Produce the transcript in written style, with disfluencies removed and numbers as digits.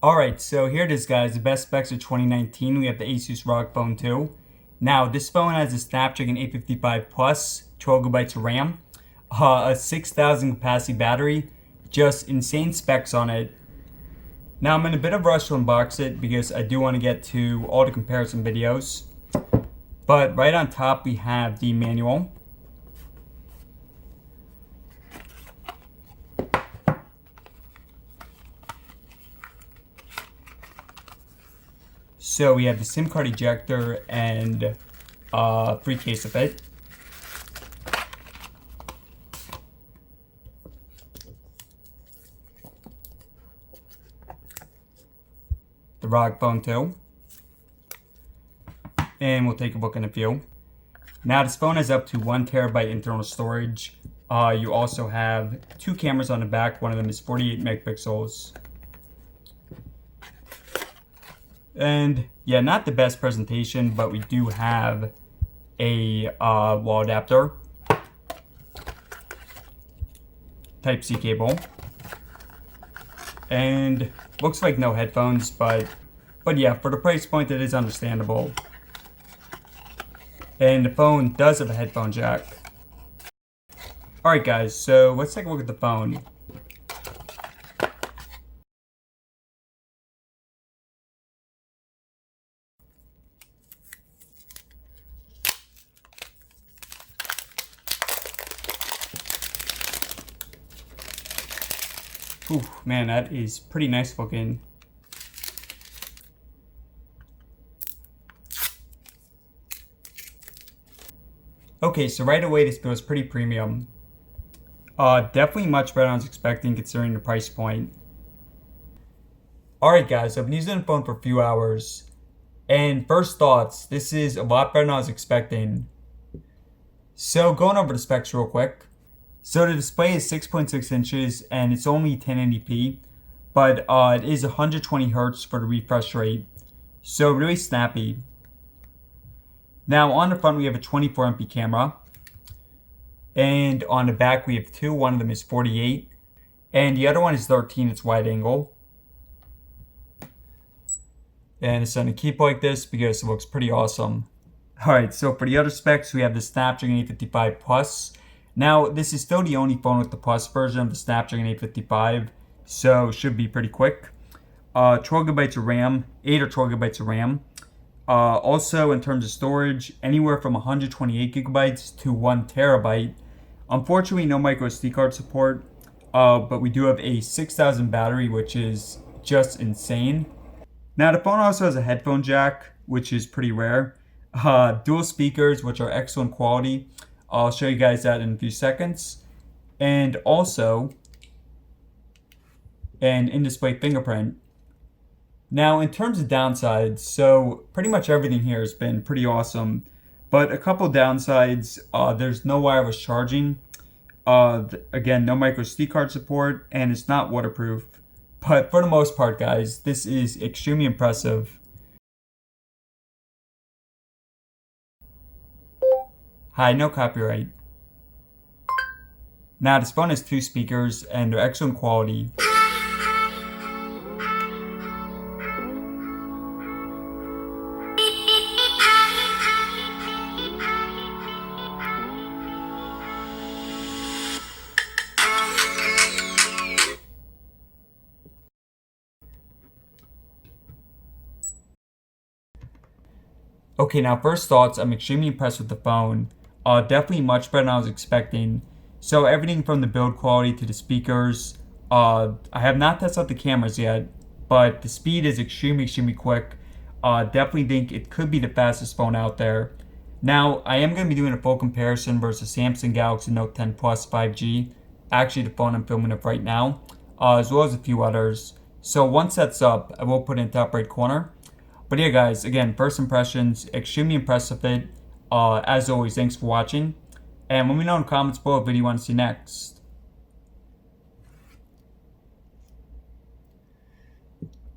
Alright, so here it is guys, the best specs of 2019. We have the ASUS ROG Phone 2. Now, this phone has a Snapdragon 855 Plus, 12GB of RAM, a 6,000 capacity battery, just insane specs on it. Now, I'm in a bit of a rush to unbox it because I do want to get to all the comparison videos. But right on top, we have the manual. So we have the SIM card ejector and free case of it. The ROG Phone 2. And we'll take a look in a few. Now this phone has up to 1TB internal storage. You also have two cameras on the back. One of them is 48 megapixels. And yeah, not the best presentation, but we do have a wall adapter, Type-C cable, and looks like no headphones, but yeah, for the price point, it is understandable. And the phone does have a headphone jack. Alright guys, so let's take a look at the phone. Ooh, man, that is pretty nice looking. Okay, so right away this feels pretty premium. Definitely much better than I was expecting considering the price point. Alright guys, I've been using the phone for a few hours. And first thoughts, this is a lot better than I was expecting. So going over the specs real quick. So the display is 6.6 inches and it's only 1080p, but it is 120 Hz for the refresh rate. So really snappy. Now on the front we have a 24MP camera. And on the back we have two. One of them is 48. And the other one is 13, it's wide angle. And it's going to keep like this because it looks pretty awesome. Alright, so for the other specs we have the Snapdragon 855 Plus. Now, this is still the only phone with the Plus version of the Snapdragon 855, so should be pretty quick. 12GB of RAM, 8 or 12GB of RAM. Also, in terms of storage, anywhere from 128GB to 1TB. Unfortunately, no micro SD card support, but we do have a 6,000 battery, which is just insane. Now, the phone also has a headphone jack, which is pretty rare. Dual speakers, which are excellent quality. I'll show you guys that in a few seconds. And also, an in-display fingerprint. Now, in terms of downsides, so pretty much everything here has been pretty awesome. But a couple downsides, there's no wireless charging. Again, no micro SD card support, and it's not waterproof. But for the most part, guys, this is extremely impressive. Hi, no copyright. Now, this phone has two speakers and they're excellent quality. Okay, now first thoughts, I'm extremely impressed with the phone. Definitely much better than I was expecting. So everything from the build quality to the speakers. I have not tested out the cameras yet, but the speed is extremely quick. Definitely think it could be the fastest phone out there. Now, I am going to be doing a full comparison versus Samsung Galaxy Note 10 Plus 5G. Actually, the phone I'm filming up right now, as well as a few others. So once that's up, I will put it in top right corner. But yeah, guys, again, first impressions, extremely impressed with it. As always, thanks for watching. And let me know in the comments below what video you want to see next.